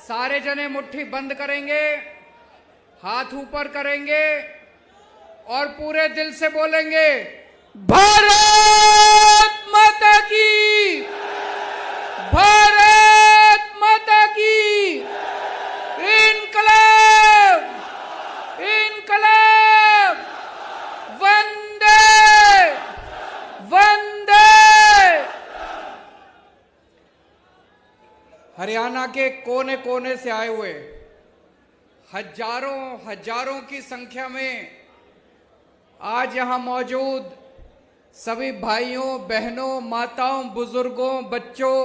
सारे जने मुट्ठी बंद करेंगे, हाथ ऊपर करेंगे और पूरे दिल से बोलेंगे, भारत माता की, भारत माता की, इनकलाब, इनकलाब, वंदे वंदे। हरियाणा के कोने कोने से आए हुए हजारों हजारों की संख्या में आज यहां मौजूद सभी भाइयों बहनों माताओं बुजुर्गों बच्चों,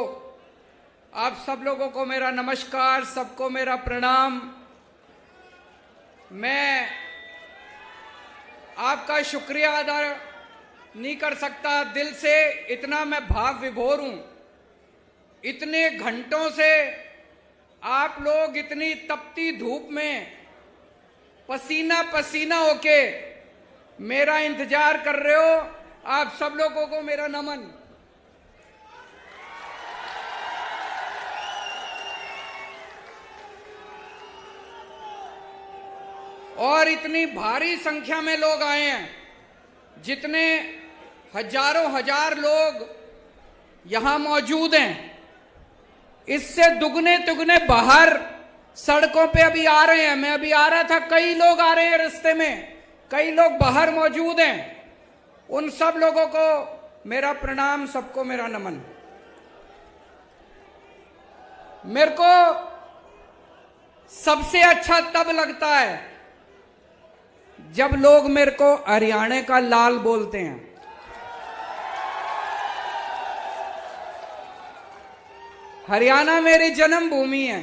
आप सब लोगों को मेरा नमस्कार, सबको मेरा प्रणाम। मैं आपका शुक्रिया अदा नहीं कर सकता दिल से, इतना मैं भाव विभोर हूं। इतने घंटों से आप लोग इतनी तपती धूप में पसीना पसीना होके मेरा इंतजार कर रहे हो, आप सब लोगों को मेरा नमन। और इतनी भारी संख्या में लोग आए हैं, जितने हजारों हजार लोग यहां मौजूद हैं, इससे दुगने तुगने बाहर सड़कों पे अभी आ रहे हैं। मैं अभी आ रहा था, कई लोग आ रहे हैं रास्ते में, कई लोग बाहर मौजूद हैं। उन सब लोगों को मेरा प्रणाम, सबको मेरा नमन। मेरे को सबसे अच्छा तब लगता है जब लोग मेरे को हरियाणा का लाल बोलते हैं। हरियाणा मेरी जन्मभूमि है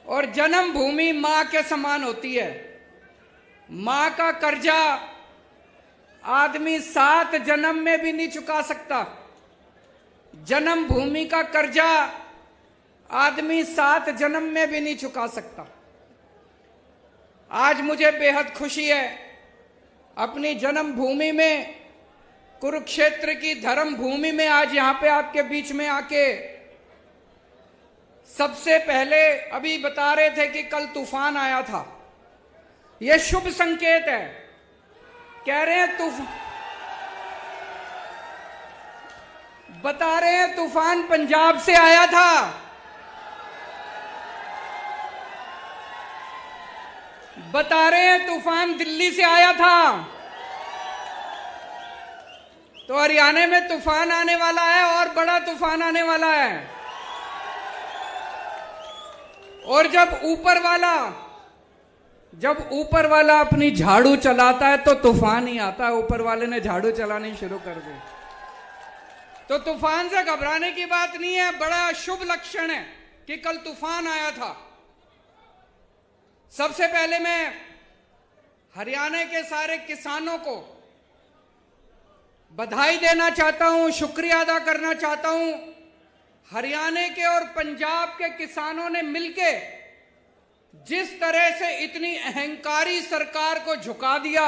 और जन्मभूमि मां के समान होती है। मां का कर्जा आदमी 7 जन्म में भी नहीं चुका सकता। जन्मभूमि का कर्जा आदमी 7 जन्म में भी नहीं चुका सकता। आज मुझे बेहद खुशी है, अपनी जन्मभूमि में, कुरुक्षेत्र की धर्म भूमि में आज यहां पे आपके बीच में आके। सबसे पहले अभी बता रहे थे कि कल तूफान आया था, यह शुभ संकेत है। कह रहे हैं बता रहे हैं तूफान पंजाब से आया था, बता रहे हैं तूफान दिल्ली से आया था। तो हरियाणा में तूफान आने वाला है और बड़ा तूफान आने वाला है। और जब ऊपर वाला अपनी झाड़ू चलाता है तो तूफान ही आता है। ऊपर वाले ने झाड़ू चलानी शुरू कर दी तो तूफान से घबराने की बात नहीं है। बड़ा शुभ लक्षण है कि कल तूफान आया था। सबसे पहले मैं हरियाणा के सारे किसानों को बधाई देना चाहता हूं, शुक्रिया अदा करना चाहता हूं। हरियाणा के और पंजाब के किसानों ने मिलके जिस तरह से इतनी अहंकारी सरकार को झुका दिया,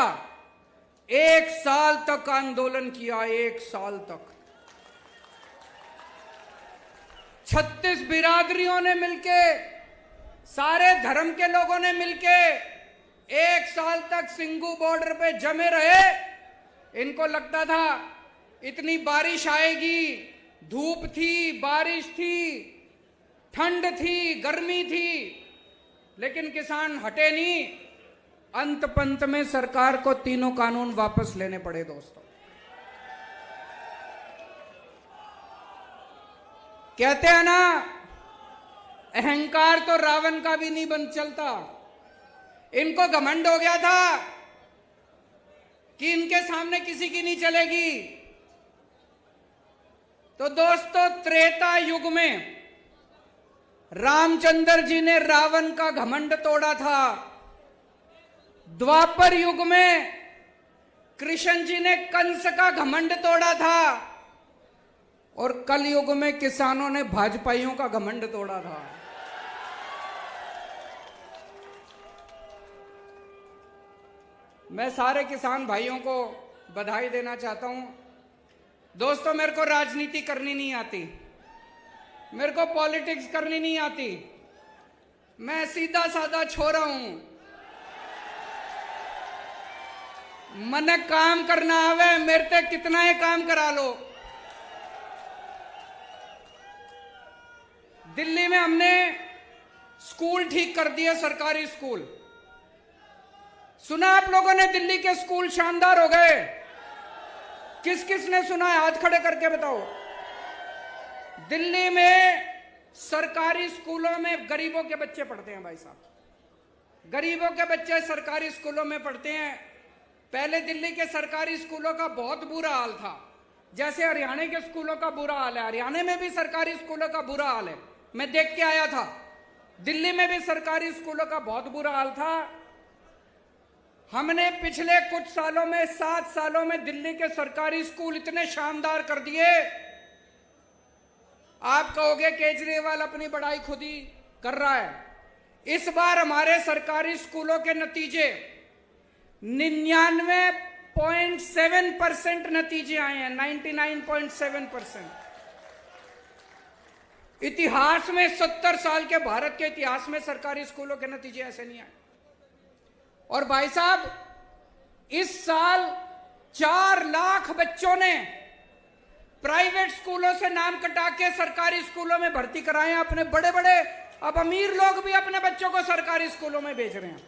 1 साल तक आंदोलन किया, 1 साल तक 36 बिरादरियों ने मिलके, सारे धर्म के लोगों ने मिलके 1 साल तक सिंगू बॉर्डर पे जमे रहे। इनको लगता था इतनी बारिश आएगी, धूप थी, बारिश थी, ठंड थी, गर्मी थी, लेकिन किसान हटे नहीं। अंत पंत में सरकार को तीनों कानून वापस लेने पड़े। दोस्तों, कहते हैं ना, अहंकार तो रावण का भी नहीं बन चलता। इनको घमंड हो गया था कि इनके सामने किसी की नहीं चलेगी। तो दोस्तों, त्रेता युग में रामचंद्र जी ने रावण का घमंड तोड़ा था। द्वापर युग में कृष्ण जी ने कंस का घमंड तोड़ा था और कल युग में किसानों ने भाजपाइयों का घमंड तोड़ा था। मैं सारे किसान भाइयों को बधाई देना चाहता हूं। दोस्तों, मेरे को राजनीति करनी नहीं आती, मेरे को पॉलिटिक्स करनी नहीं आती, मैं सीधा साधा छोरा हूं, मने काम करना आवे, मेरे ते कितना ही काम करा लो। दिल्ली में हमने स्कूल ठीक कर दिए, सरकारी स्कूल। सुना आप लोगों ने दिल्ली के स्कूल शानदार हो गए? किस किस ने सुना है? हाथ खड़े करके बताओ। दिल्ली में सरकारी स्कूलों में गरीबों के बच्चे पढ़ते हैं भाई साहब, गरीबों के बच्चे सरकारी स्कूलों में पढ़ते हैं। पहले दिल्ली के सरकारी स्कूलों का बहुत बुरा हाल था, जैसे हरियाणा के स्कूलों का बुरा हाल है। हरियाणा में भी सरकारी स्कूलों का बुरा हाल है, मैं देख के आया था। दिल्ली में भी सरकारी स्कूलों का बहुत बुरा हाल था। हमने पिछले कुछ सालों में, 7 सालों में दिल्ली के सरकारी स्कूल इतने शानदार कर दिए। आप कहोगे केजरीवाल अपनी बड़ाई खुद ही कर रहा है। इस बार हमारे सरकारी स्कूलों के नतीजे 99.7% नतीजे आए हैं, 99.7%। इतिहास में 70 साल के भारत के इतिहास में सरकारी स्कूलों के नतीजे ऐसे नहीं आए। और भाई साहब, इस साल 4 लाख बच्चों ने प्राइवेट स्कूलों से नाम कटा के सरकारी स्कूलों में भर्ती कराए हैं। अपने बड़े बड़े, अब अमीर लोग भी अपने बच्चों को सरकारी स्कूलों में भेज रहे हैं।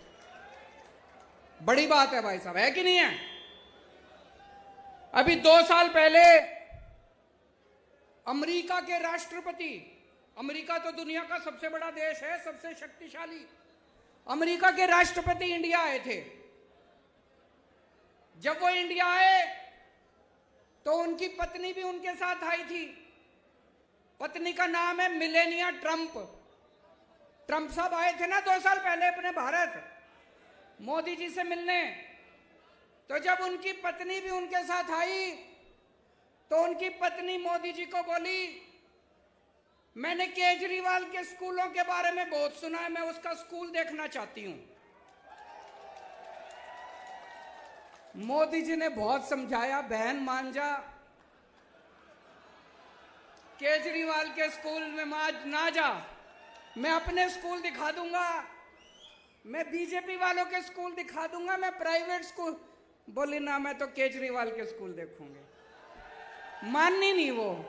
बड़ी बात है भाई साहब, है कि नहीं है? अभी 2 साल पहले अमेरिका के राष्ट्रपति, अमेरिका तो दुनिया का सबसे बड़ा देश है, सबसे शक्तिशाली, अमेरिका के राष्ट्रपति इंडिया आए थे। जब वो इंडिया आए तो उनकी पत्नी भी उनके साथ आई थी। पत्नी का नाम है मिलेनिया ट्रंप। ट्रंप साहब आए थे ना 2 साल पहले अपने भारत मोदी जी से मिलने। तो जब उनकी पत्नी भी उनके साथ आई तो उनकी पत्नी मोदी जी को बोली, मैंने केजरीवाल के स्कूलों के बारे में बहुत सुना है, मैं उसका स्कूल देखना चाहती हूं। मोदी जी ने बहुत समझाया, बहन मान जा, केजरीवाल के स्कूल में ना जा, मैं अपने स्कूल दिखा दूंगा, मैं बीजेपी वालों के स्कूल दिखा दूंगा, मैं प्राइवेट स्कूल। बोली ना, मैं तो केजरीवाल के स्कूल देखूंगी। माननी नहीं वो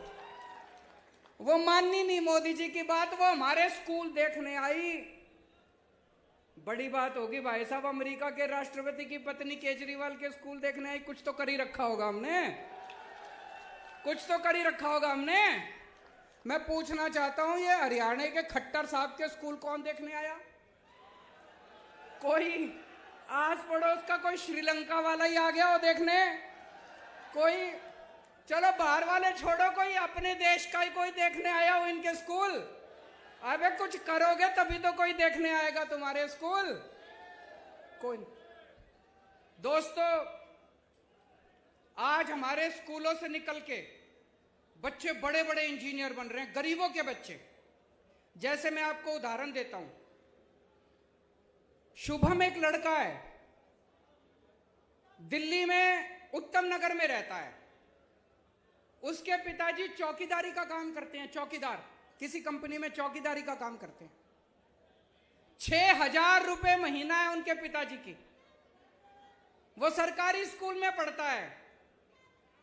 माननी नहीं मोदी जी की बात। वो हमारे स्कूल देखने आई। बड़ी बात होगी भाई साहब, अमेरिका के राष्ट्रपति की पत्नी केजरीवाल के स्कूल देखने आई। कुछ तो कर ही रखा होगा हमने, कुछ तो कर ही रखा होगा हमने। मैं पूछना चाहता हूं, ये हरियाणा के खट्टर साहब के स्कूल कौन देखने आया? कोई आस पड़ोस का कोई श्रीलंका वाला ही आ गया हो देखने? कोई, चलो बाहर वाले छोड़ो, कोई अपने देश का ही कोई देखने आया हो इनके स्कूल? अबे कुछ करोगे तभी तो कोई देखने आएगा तुम्हारे स्कूल। कोई। दोस्तों, आज हमारे स्कूलों से निकल के बच्चे बड़े बड़े इंजीनियर बन रहे हैं, गरीबों के बच्चे। जैसे मैं आपको उदाहरण देता हूं, शुभम एक लड़का है, दिल्ली में उत्तम नगर में रहता है। उसके पिताजी चौकीदारी का काम करते हैं, चौकीदार, किसी कंपनी में चौकीदारी का काम करते हैं। 6,000 रुपए महीना है उनके पिताजी की। वो सरकारी स्कूल में पढ़ता है।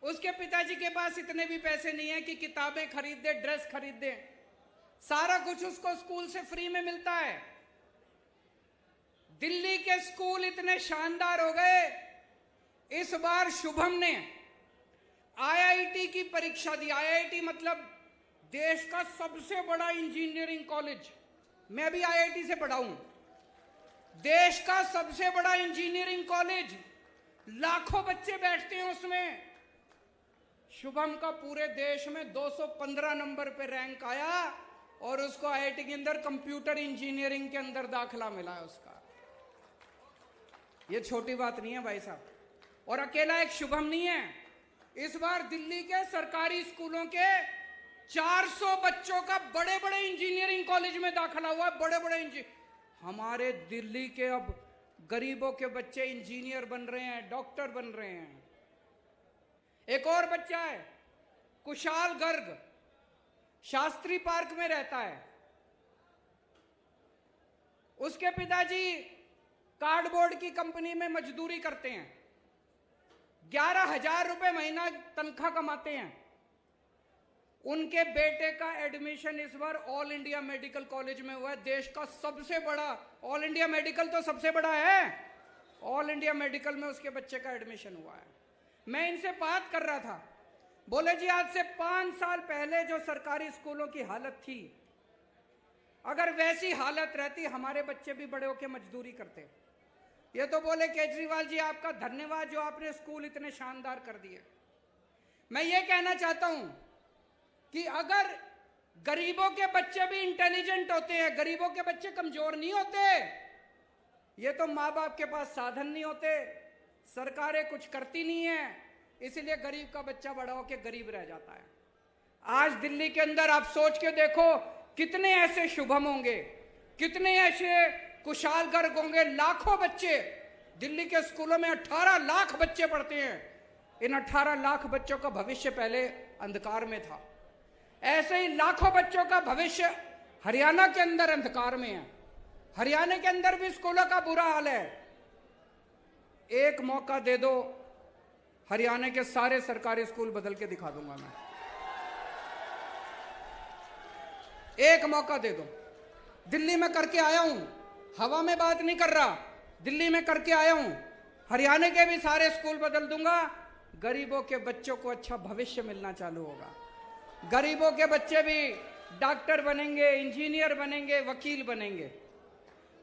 उसके पिताजी के पास इतने भी पैसे नहीं है कि किताबें खरीद दे, ड्रेस खरीद दे। सारा कुछ उसको स्कूल से फ्री में मिलता है। दिल्ली के स्कूल इतने शानदार हो गए, इस बार शुभम ने आईआईटी की परीक्षा दी। आईआईटी मतलब देश का सबसे बड़ा इंजीनियरिंग कॉलेज। मैं भी आईआईटी से पढ़ा हूं। देश का सबसे बड़ा इंजीनियरिंग कॉलेज, लाखों बच्चे बैठते हैं उसमें। शुभम का पूरे देश में 215 नंबर पे रैंक आया और उसको आईआईटी के अंदर कंप्यूटर इंजीनियरिंग के अंदर दाखिला मिला है उसका। ये छोटी बात नहीं है भाई साहब। और अकेला एक शुभम नहीं है, इस बार दिल्ली के सरकारी स्कूलों के 400 बच्चों का बड़े बड़े इंजीनियरिंग कॉलेज में दाखिला हुआ है। बड़े बड़े हमारे दिल्ली के अब गरीबों के बच्चे इंजीनियर बन रहे हैं, डॉक्टर बन रहे हैं। एक और बच्चा है कुशाल गर्ग, शास्त्री पार्क में रहता है। उसके पिताजी कार्डबोर्ड की कंपनी में मजदूरी करते हैं, 11,000 रुपए महीना तनख्वाह कमाते हैं। उनके बेटे का एडमिशन इस बार ऑल इंडिया मेडिकल कॉलेज में हुआ है, देश का सबसे बड़ा। ऑल इंडिया मेडिकल तो सबसे बड़ा है, ऑल इंडिया मेडिकल में उसके बच्चे का एडमिशन हुआ है। मैं इनसे बात कर रहा था, बोले जी आज से 5 साल पहले जो सरकारी स्कूलों की हालत थी, अगर वैसी हालत रहती हमारे बच्चे भी बड़े होकर मजदूरी करते। ये तो बोले केजरीवाल जी आपका धन्यवाद जो आपने स्कूल इतने शानदार कर दिए। मैं ये कहना चाहता हूं कि अगर गरीबों के बच्चे भी इंटेलिजेंट होते हैं, गरीबों के बच्चे कमजोर नहीं होते। ये तो माँ बाप के पास साधन नहीं होते, सरकारें कुछ करती नहीं है, इसलिए गरीब का बच्चा बड़ा होकर गरीब रह जाता है। आज दिल्ली के अंदर आप सोच के देखो कितने ऐसे शुभम होंगे, कितने ऐसे कुशाल गर्ग होंगे। लाखों बच्चे दिल्ली के स्कूलों में 18 लाख बच्चे पढ़ते हैं। इन 18 लाख बच्चों का भविष्य पहले अंधकार में था। ऐसे ही लाखों बच्चों का भविष्य हरियाणा के अंदर अंधकार में है। हरियाणा के अंदर भी स्कूलों का बुरा हाल है। एक मौका दे दो, हरियाणा के सारे सरकारी स्कूल बदल के दिखा दूंगा मैं। एक मौका दे दो। दिल्ली में करके आया हूं, हवा में बात नहीं कर रहा, दिल्ली में करके आया हूं। हरियाणा के भी सारे स्कूल बदल दूंगा, गरीबों के बच्चों को अच्छा भविष्य मिलना चालू होगा। गरीबों के बच्चे भी डॉक्टर बनेंगे, इंजीनियर बनेंगे, वकील बनेंगे।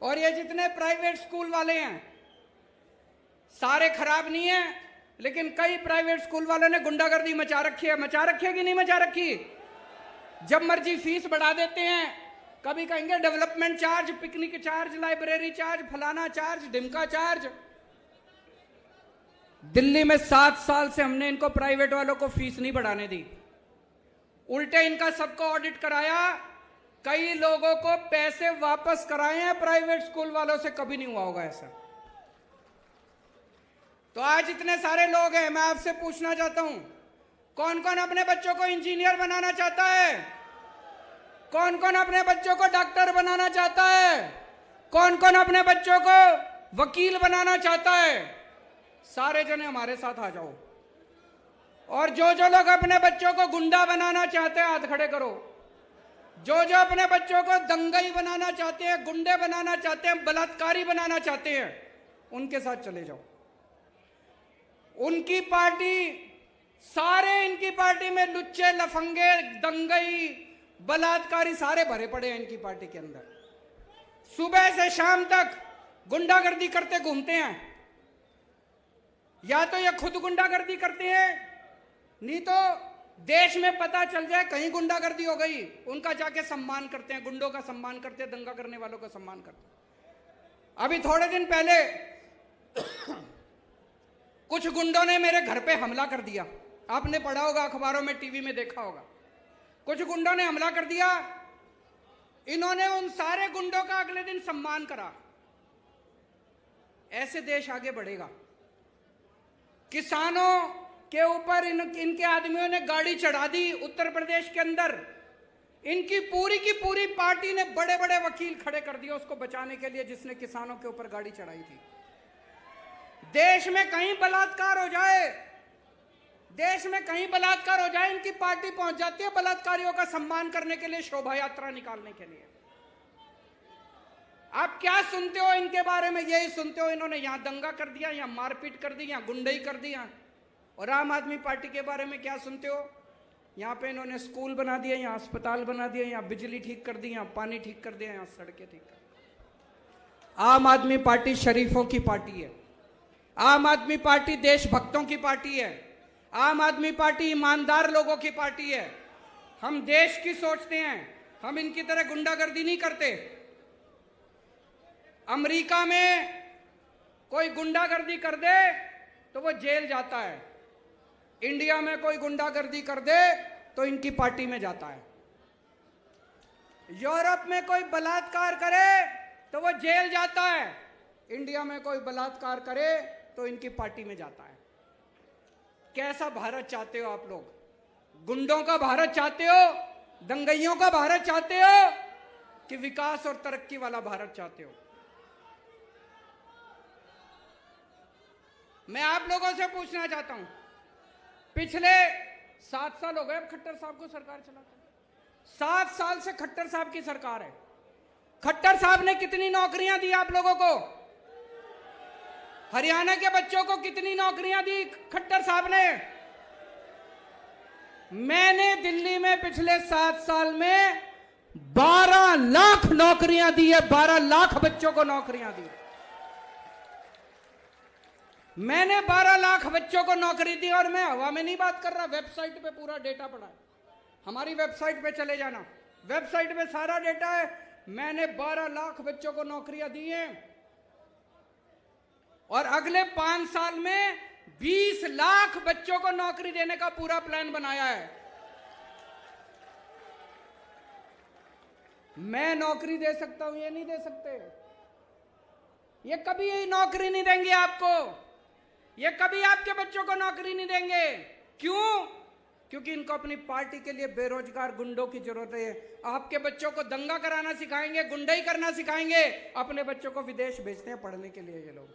और ये जितने प्राइवेट स्कूल वाले हैं सारे खराब नहीं है, लेकिन कई प्राइवेट स्कूल वालों ने गुंडागर्दी मचा रखी है। मचा रखी है कि नहीं मचा रखी? जब मर्जी फीस बढ़ा देते हैं, कभी कहेंगे development charge, picnic charge, library charge, फलाना चार्ज, ढिमका चार्ज। दिल्ली में 7 साल से हमने इनको प्राइवेट वालों को फीस नहीं बढ़ाने दी, उल्टे इनका सबको ऑडिट कराया, कई लोगों को पैसे वापस कराए हैं प्राइवेट स्कूल वालों से। कभी नहीं हुआ होगा ऐसा। तो आज इतने सारे लोग हैं, मैं आपसे पूछना चाहता हूं, कौन कौन अपने बच्चों को इंजीनियर बनाना चाहता है? कौन कौन अपने बच्चों को डॉक्टर बनाना चाहता है? कौन कौन अपने बच्चों को वकील बनाना चाहता है? सारे जने हमारे साथ आ जाओ। और जो जो लोग अपने बच्चों को गुंडा बनाना चाहते हैं हाथ खड़े करो। जो जो अपने बच्चों को दंगई बनाना चाहते हैं, गुंडे बनाना चाहते हैं, बलात्कारी बनाना चाहते हैं, उनके साथ चले जाओ। उनकी पार्टी, सारे इनकी पार्टी में लुच्चे, लफंगे, दंगई, बलात्कारी सारे भरे पड़े हैं इनकी पार्टी के अंदर। सुबह से शाम तक गुंडागर्दी करते घूमते हैं। या तो ये खुद गुंडागर्दी करते हैं, नहीं तो देश में पता चल जाए कहीं गुंडागर्दी हो गई, उनका जाके सम्मान करते हैं, गुंडों का सम्मान करते हैं, दंगा करने वालों का सम्मान करते हैं। अभी थोड़े दिन पहले कुछ गुंडों ने मेरे घर पे हमला कर दिया। आपने पढ़ा होगा, अखबारों में, टीवी में देखा होगा। कुछ गुंडों ने हमला कर दिया। इन्होंने उन सारे गुंडों का अगले दिन सम्मान करा। ऐसे देश आगे बढ़ेगा। किसानों के ऊपर इनके आदमियों ने गाड़ी चढ़ा दी उत्तर प्रदेश के अंदर। इनकी पूरी की पूरी पार्टी ने बड़े बड़े वकील खड़े कर दिए उसको बचाने के लिए, जिसने किसानों के ऊपर गाड़ी चढ़ाई थी। देश में कहीं बलात्कार हो जाए, देश में कहीं बलात्कार हो जाए, इनकी पार्टी पहुंच जाती है बलात्कारियों का सम्मान करने के लिए, शोभा यात्रा निकालने के लिए। आप क्या सुनते हो इनके बारे में? यही सुनते हो इन्होंने यहां दंगा कर दिया, यहां मारपीट कर दी, यहां गुंडई कर दिया। और आम आदमी पार्टी के बारे में क्या सुनते हो? यहां पे इन्होंने स्कूल बना दिया, यहां अस्पताल बना दिया, यहां बिजली ठीक कर दी, यहां पानी ठीक कर दिया, यहां सड़कें ठीक कर दी। आम आदमी पार्टी शरीफों की पार्टी है। आम आदमी पार्टी देशभक्तों की पार्टी है। आम आदमी पार्टी ईमानदार लोगों की पार्टी है। हम देश की सोचते हैं, हम इनकी तरह गुंडागर्दी नहीं करते। अमेरिका में कोई गुंडागर्दी कर दे तो वो जेल जाता है, इंडिया में कोई गुंडागर्दी कर दे तो इनकी पार्टी में जाता है। यूरोप में कोई बलात्कार करे तो वो जेल जाता है, इंडिया में कोई बलात्कार करे तो इनकी पार्टी में जाता है। कैसा भारत चाहते हो आप लोग? गुंडों का भारत चाहते हो, दंगइयों का भारत चाहते हो, कि विकास और तरक्की वाला भारत चाहते हो? मैं आप लोगों से पूछना चाहता हूं, पिछले 7 साल हो गए अब खट्टर साहब को सरकार चलाते, 7 साल से खट्टर साहब की सरकार है। खट्टर साहब ने कितनी नौकरियां दी आप लोगों को? हरियाणा के बच्चों को कितनी नौकरियां दी खट्टर साहब ने? मैंने दिल्ली में पिछले 7 साल में 12 लाख नौकरियां दी है, 12 लाख बच्चों को नौकरियां दी। मैंने 12 लाख बच्चों को नौकरी दी, और मैं हवा में नहीं बात कर रहा, वेबसाइट पे पूरा डेटा पड़ा है। हमारी वेबसाइट पे चले जाना, वेबसाइट पे सारा डेटा है। मैंने 12 लाख बच्चों को नौकरियां दी हैं, और अगले 5 साल में 20 लाख बच्चों को नौकरी देने का पूरा प्लान बनाया है। मैं नौकरी दे सकता हूं, ये नहीं दे सकते। ये कभी यही नौकरी नहीं देंगे आपको, ये कभी आपके बच्चों को नौकरी नहीं देंगे। क्यों? क्योंकि इनको अपनी पार्टी के लिए बेरोजगार गुंडों की जरूरत है। आपके बच्चों को दंगा कराना सिखाएंगे, गुंडाई करना सिखाएंगे, अपने बच्चों को विदेश भेजते हैं पढ़ने के लिए ये लोग।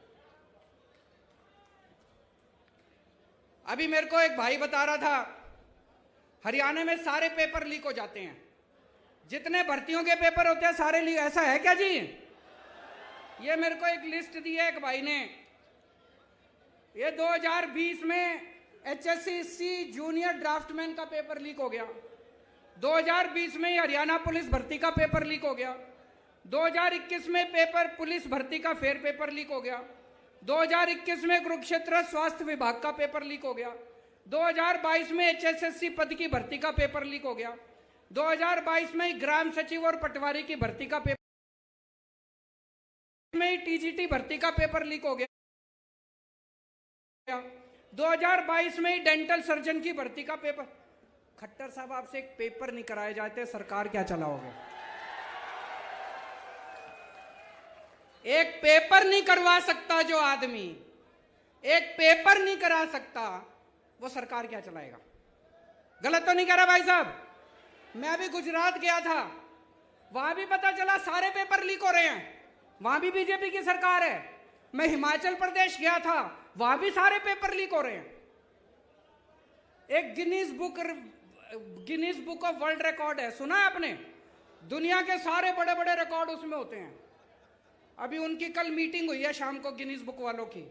अभी मेरे को एक भाई बता रहा था, हरियाणा में सारे पेपर लीक हो जाते हैं, जितने भर्तियों के पेपर होते हैं सारे लीक। ऐसा है क्या जी? ये मेरे को एक लिस्ट दी है एक भाई ने। ये 2020 में HSC जूनियर ड्राफ्टमैन का पेपर लीक हो गया। 2020 में हरियाणा पुलिस भर्ती का पेपर लीक हो गया। 2021 में पेपर पुलिस भर्ती का फेर पेपर लीक हो गया। 2021 में कुरुक्षेत्र स्वास्थ्य विभाग का पेपर लीक हो गया। 2022 में HSSC पद की भर्ती का पेपर लीक हो गया। 2022 में ग्राम सचिव और पटवारी की भर्ती का पेपर में TGT भर्ती का पेपर लीक हो गया। 2022 में डेंटल सर्जन की भर्ती का पेपर। खट्टर साहब, आपसे एक पेपर नहीं कराए जाते, सरकार क्या चलाओगे? एक पेपर नहीं करवा सकता जो आदमी, एक पेपर नहीं करा सकता, वो सरकार क्या चलाएगा? गलत तो नहीं कह रहा भाई साहब? मैं अभी गुजरात गया था, वहां भी पता चला सारे पेपर लीक हो रहे हैं, वहां भी बीजेपी की सरकार है। मैं हिमाचल प्रदेश गया था, वहां भी सारे पेपर लीक हो रहे हैं। एक Guinness book of world record है, सुना है आपने? दुनिया के सारे बड़े बड़े रिकॉर्ड उसमें होते हैं। अभी उनकी कल मीटिंग हुई है शाम को गिनीज बुक वालों की,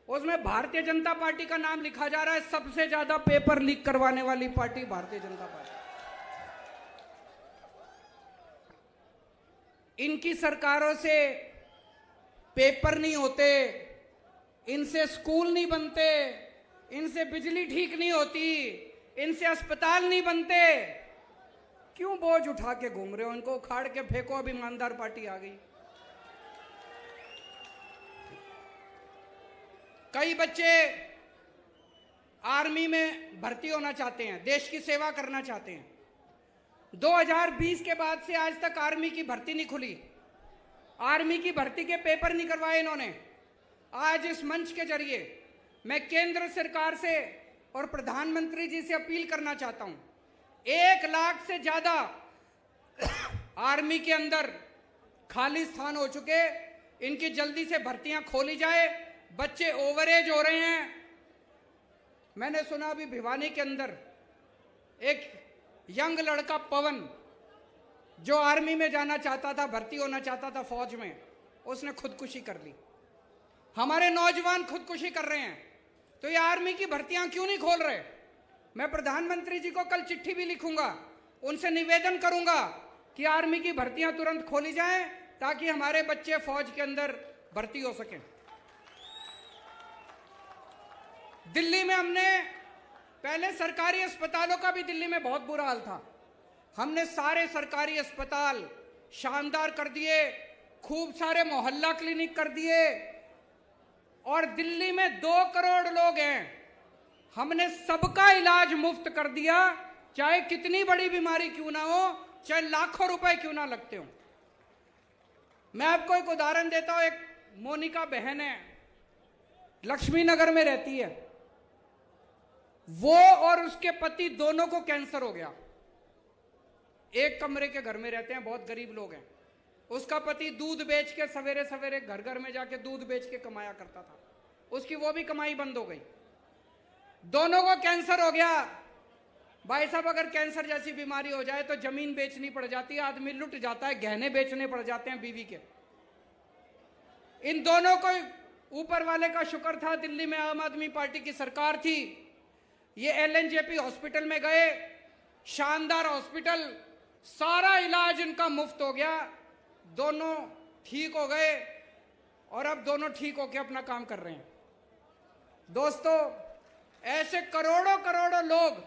उसमें भारतीय जनता पार्टी का नाम लिखा जा रहा है, सबसे ज्यादा पेपर लीक करवाने वाली पार्टी भारतीय जनता पार्टी। इनकी सरकारों से पेपर नहीं होते, इनसे स्कूल नहीं बनते, इनसे बिजली ठीक नहीं होती, इनसे अस्पताल नहीं बनते। क्यों बोझ उठा के घूम रहे हो? इनको उखाड़ के फेंको, अब ईमानदार पार्टी आ गई। कई बच्चे आर्मी में भर्ती होना चाहते हैं, देश की सेवा करना चाहते हैं। 2020 के बाद से आज तक आर्मी की भर्ती नहीं खुली, आर्मी की भर्ती के पेपर नहीं करवाए इन्होंने। आज इस मंच के जरिए मैं केंद्र सरकार से और प्रधानमंत्री जी से अपील करना चाहता हूं, 1 लाख से ज्यादा आर्मी के अंदर खाली स्थान हो चुके, इनकी जल्दी से भर्तियां खोली जाए। बच्चे ओवरएज हो रहे हैं। मैंने सुना अभी भिवानी के अंदर एक यंग लड़का पवन, जो आर्मी में जाना चाहता था, भर्ती होना चाहता था फौज में, उसने खुदकुशी कर ली। हमारे नौजवान खुदकुशी कर रहे हैं, तो ये आर्मी की भर्तियां क्यों नहीं खोल रहे? मैं प्रधानमंत्री जी को कल चिट्ठी भी लिखूंगा, उनसे निवेदन करूंगा कि आर्मी की भर्तियां तुरंत खोली जाएं, ताकि हमारे बच्चे फौज के अंदर भर्ती हो सकें। दिल्ली में हमने पहले सरकारी अस्पतालों का भी दिल्ली में बहुत बुरा हाल था, हमने सारे सरकारी अस्पताल शानदार कर दिए, खूब सारे मोहल्ला क्लिनिक कर दिए, और दिल्ली में 2 करोड़ लोग हैं, हमने सबका इलाज मुफ्त कर दिया, चाहे कितनी बड़ी बीमारी क्यों ना हो, चाहे लाखों रुपए क्यों ना लगते हो। मैं आपको एक उदाहरण देता हूं। एक मोनिका बहन है, लक्ष्मी नगर में रहती है, वो और उसके पति दोनों को कैंसर हो गया। एक कमरे के घर में रहते हैं, बहुत गरीब लोग हैं। उसका पति दूध बेच के सवेरे सवेरे घर घर में जाके दूध बेच के कमाया करता था। उसकी वो भी कमाई बंद हो गई। दोनों को कैंसर हो गया। भाई साहब, अगर कैंसर जैसी बीमारी हो जाए तो जमीन बेचनी पड़ जाती है, आदमी लुट जाता है, गहने बेचने पड़ जाते हैं बीवी के। इन दोनों को ऊपर वाले का शुक्र था, दिल्ली में आम आदमी पार्टी की सरकार थी। ये एलएनजेपी हॉस्पिटल में गए, शानदार हॉस्पिटल, सारा इलाज इनका मुफ्त हो गया, दोनों ठीक हो गए और अब दोनों ठीक होकर अपना काम कर रहे हैं। दोस्तों, ऐसे करोड़ों करोड़ों लोग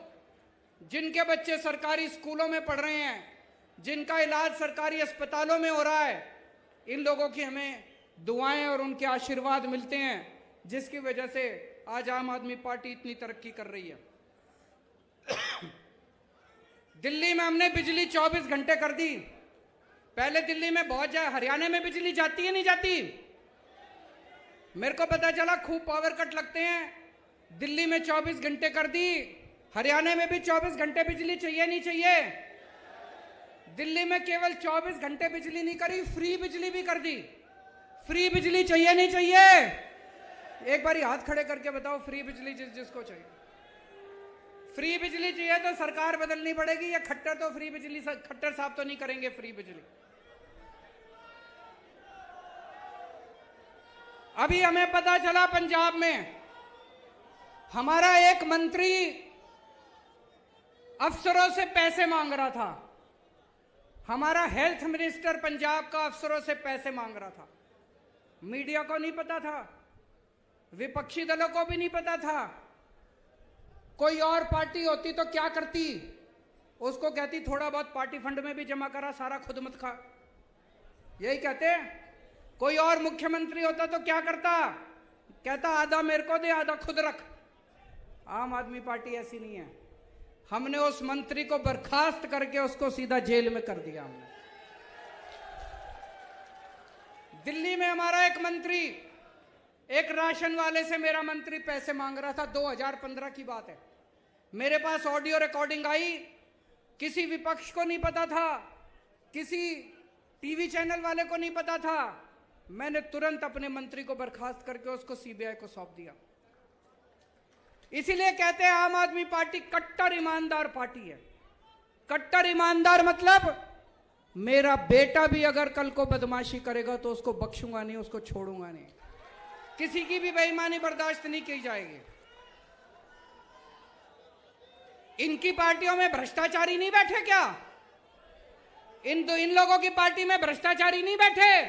जिनके बच्चे सरकारी स्कूलों में पढ़ रहे हैं, जिनका इलाज सरकारी अस्पतालों में हो रहा है, इन लोगों की हमें दुआएं और उनके आशीर्वाद मिलते हैं, जिसकी वजह से आज आम आदमी पार्टी इतनी तरक्की कर रही है। दिल्ली में हमने बिजली 24 घंटे कर दी। पहले दिल्ली में बहुत हरियाणा में बिजली जाती है नहीं जाती? मेरे को पता चला खूब पावर कट लगते हैं। दिल्ली में 24 घंटे कर दी, हरियाणा में भी 24 घंटे बिजली चाहिए नहीं चाहिए? दिल्ली में केवल 24 घंटे बिजली नहीं करी, फ्री बिजली भी कर दी। फ्री बिजली चाहिए नहीं चाहिए? एक बारी हाथ खड़े करके बताओ, फ्री बिजली जिसको चाहिए। फ्री बिजली चाहिए तो सरकार बदलनी पड़ेगी, या खट्टर तो फ्री बिजली, खट्टर साहब तो नहीं करेंगे फ्री बिजली। अभी हमें पता चला पंजाब में हमारा एक मंत्री अफसरों से पैसे मांग रहा था। हमारा हेल्थ मिनिस्टर पंजाब का अफसरों से पैसे मांग रहा था। मीडिया को नहीं पता था, विपक्षी दलों को भी नहीं पता था। कोई और पार्टी होती तो क्या करती? उसको कहती थोड़ा बहुत पार्टी फंड में भी जमा करा, सारा खुद मत खा, यही कहते। कोई और मुख्यमंत्री होता तो क्या करता? कहता आधा मेरे को दे, आधा खुद रख। आम आदमी पार्टी ऐसी नहीं है। हमने उस मंत्री को बर्खास्त करके उसको सीधा जेल में कर दिया। हमने दिल्ली में हमारा एक मंत्री, एक राशन वाले से मेरा मंत्री पैसे मांग रहा था, 2015 की बात है। मेरे पास ऑडियो रिकॉर्डिंग आई, किसी विपक्ष को नहीं पता था, किसी टीवी चैनल वाले को नहीं पता था। मैंने तुरंत अपने मंत्री को बर्खास्त करके उसको सीबीआई को सौंप दिया। इसीलिए कहते हैं आम आदमी पार्टी कट्टर ईमानदार पार्टी है। कट्टर ईमानदार मतलब मेरा बेटा भी अगर कल को बदमाशी करेगा तो उसको बख्शूंगा नहीं, उसको छोड़ूंगा नहीं। किसी की भी बेईमानी बर्दाश्त नहीं की जाएगी। इनकी पार्टियों में भ्रष्टाचारी नहीं बैठे क्या? इन लोगों की पार्टी में भ्रष्टाचारी नहीं बैठे?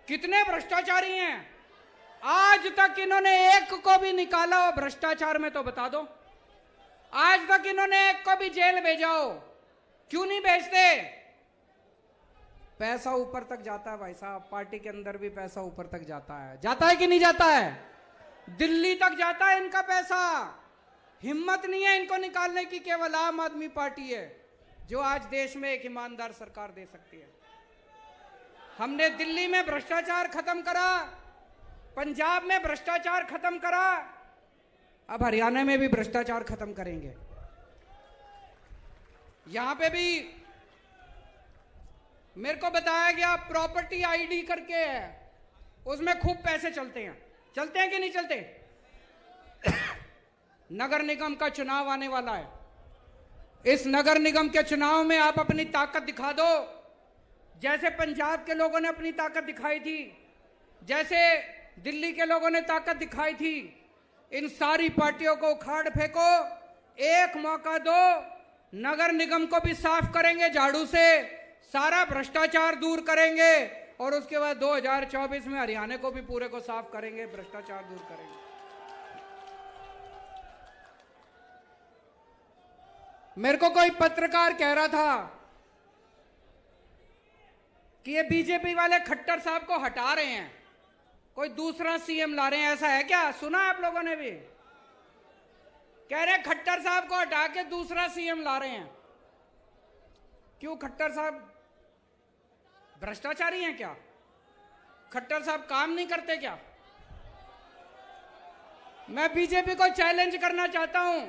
कितने भ्रष्टाचारी हैं? आज तक इन्होंने एक को भी निकाला हो भ्रष्टाचार में तो बता दो। आज तक इन्होंने एक को भी जेल भेजा हो? क्यों नहीं भेजते? पैसा ऊपर तक जाता है भाई साहब, पार्टी के अंदर भी पैसा ऊपर तक जाता है। जाता है कि नहीं जाता है? दिल्ली तक जाता है इनका पैसा। हिम्मत नहीं है इनको निकालने की। केवल आम आदमी पार्टी है जो आज देश में एक ईमानदार सरकार दे सकती है। हमने दिल्ली में भ्रष्टाचार खत्म करा, पंजाब में भ्रष्टाचार खत्म करा, अब हरियाणा में भी भ्रष्टाचार खत्म करेंगे। यहां पे भी मेरे को बताया गया प्रॉपर्टी आईडी करके है, उसमें खूब पैसे चलते हैं। चलते हैं कि नहीं चलते? नगर निगम का चुनाव आने वाला है। इस नगर निगम के चुनाव में आप अपनी ताकत दिखा दो, जैसे पंजाब के लोगों ने अपनी ताकत दिखाई थी, जैसे दिल्ली के लोगों ने ताकत दिखाई थी। इन सारी पार्टियों को उखाड़ फेंको, एक मौका दो, नगर निगम को भी साफ करेंगे झाड़ू से, सारा भ्रष्टाचार दूर करेंगे और उसके बाद 2024 में हरियाणा को भी पूरे को साफ करेंगे, भ्रष्टाचार दूर करेंगे। मेरे को कोई पत्रकार कह रहा था कि ये बीजेपी वाले खट्टर साहब को हटा रहे हैं, कोई दूसरा सीएम ला रहे हैं, ऐसा है क्या? सुना आप लोगों ने भी? कह रहे खट्टर साहब को हटा के दूसरा सीएम ला रहे हैं। क्यों? खट्टर साहब भ्रष्टाचारी हैं क्या? खट्टर साहब काम नहीं करते क्या? मैं बीजेपी को चैलेंज करना चाहता हूं,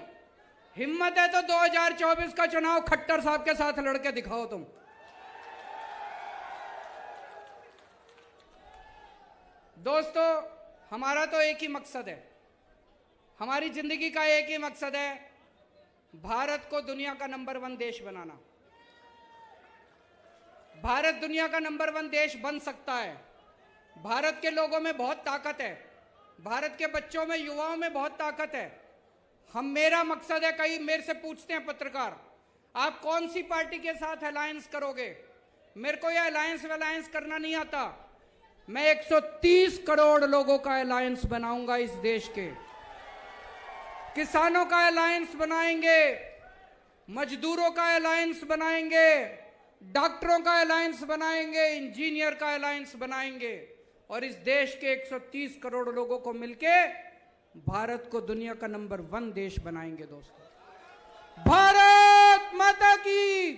हिम्मत है तो 2024 का चुनाव खट्टर साहब के साथ लड़के दिखाओ तुम। दोस्तों, हमारा तो एक ही मकसद है, हमारी जिंदगी का एक ही मकसद है, भारत को दुनिया का नंबर 1 देश बनाना। भारत दुनिया का नंबर 1 देश बन सकता है। भारत के लोगों में बहुत ताकत है, भारत के बच्चों में, युवाओं में बहुत ताकत है। मेरा मकसद है, कई मेरे से पूछते हैं पत्रकार, आप कौन सी पार्टी के साथ अलायंस करोगे? मेरे को यह अलायंस करना नहीं आता। मैं 130 करोड़ लोगों का अलायंस बनाऊंगा इस देश के। किसानों का अलायंस बनाएंगे, मजदूरों का अलायंस बनाएंगे, डॉक्टरों का अलायंस बनाएंगे, इंजीनियर का अलायंस बनाएंगे और इस देश के 130 करोड़ लोगों को मिलके भारत को दुनिया का नंबर 1 देश बनाएंगे। दोस्तों, भारत माता की